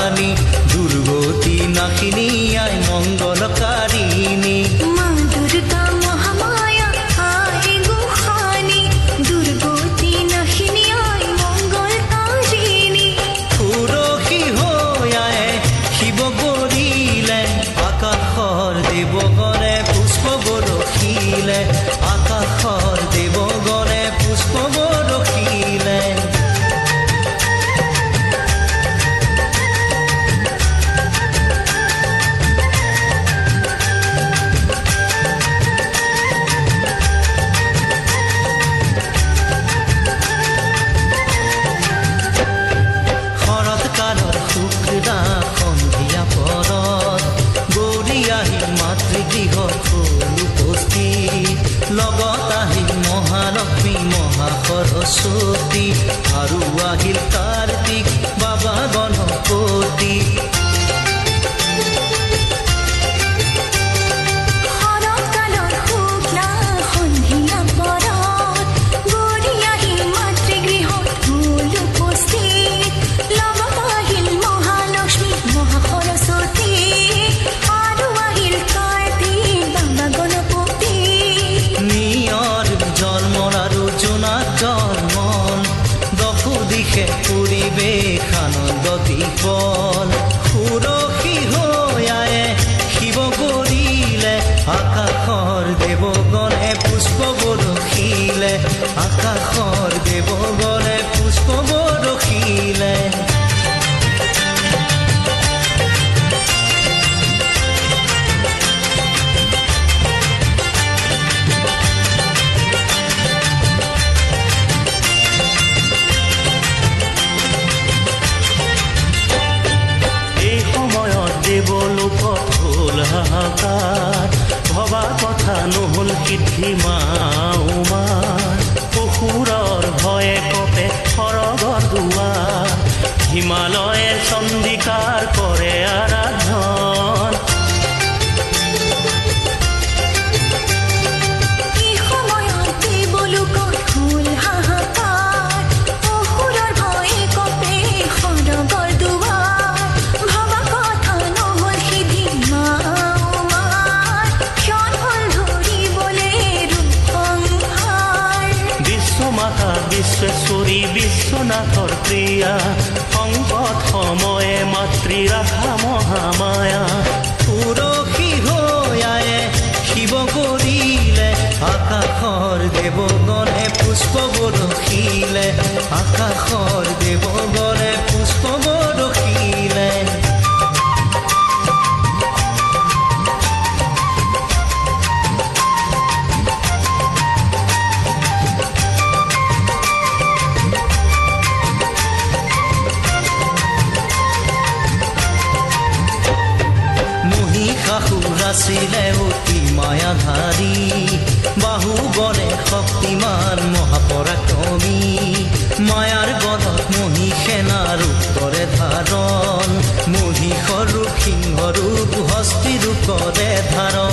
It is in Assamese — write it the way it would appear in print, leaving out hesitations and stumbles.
ভৱানী দুৰ্গতি নাশিনী আই মংগলকাৰিণী মা দুৰ্গা মহামায়া আই গোসানী দুৰ্গতি নাশিনী আই মংগলকাৰিণী সুৰসী হৈ আই শিৱ কৰিলে আকাশৰ দেৱগণে পুষ্প বৰষিলে আকাশৰ দেৱগণে পুষ্প বৰষিলে শৰৎকালৰ শুক্লা সন্ধিয়া পৰত গৌৰী আহিল মাতৃগৃহত হ'ল উপস্থিত লগত আহিল মহালক্ষ্মী মহা সৰস্বতী আৰু আহিল কাৰ্তিক বাবা গণপতি শৰৎকালৰ শুক্লা সন্ধিয়া পৰত গৌৰী আহিল মাতৃগৃহত হ'ল উপস্থিত লগত আহিল মহালক্ষ্মী মহা সৰস্বতী আৰু আহিল কাৰ্তিক বাবা গণপতি নিয়ৰ জন্মৰ আৰু জোনাক জন্মন দশো দিশে পৰিৱেশ আনন্দ দীপল সুৰসী হৈ আয়ে শিৱ কৰিলে আকাশৰ দেৱগণে পুষ্প বৰষিলে আকাশৰ দেৱগণে পুষ্প বৰষিলে এই সময়ত দেৱলোকত হ'ল হাহাকাৰ ভবা কথা নহ'ল সিদ্ধি মা উমাৰ অসুৰৰ ভয়ে কপে সৰগৰ দুৱাৰ হিমালয়ে চণ্ডিকাৰ কৰে আৰাধন এই সময়ত দেৱলোকত হ'ল হাহাকাৰ অসুৰৰ ভয়ে কপে সৰগৰ দুৱাৰ ভবা কথা নহ'ল সিদ্ধি মা উমাৰ ক্ষণ হ'ল ধৰিবলে ৰূপ সংহাৰ বিশ্বমাতা বিশ্বেশ্বৰী বিশ্বনাথৰ প্ৰিয়া সংকট সময়ে মাতৃ ৰাধা মহামায়া সুৰসী হৈ আয়ে শিৱ কৰিলে আকাশৰ দেৱগণে পুষ্প বৰষিলে আকাশৰ দেৱগণে পুষ্প বৰষিলে মহিষাসুৰ আছিলে অতি মায়াধাৰী বাহু গণে শক্তিমান মহাপৰাক্ৰমী মায়াৰ গলত মহিষেনা ৰূপ কৰে ধাৰণ মহিষৰ ৰূপ সিংহ ৰূপ হস্তি ৰূপ কৰে ধাৰণ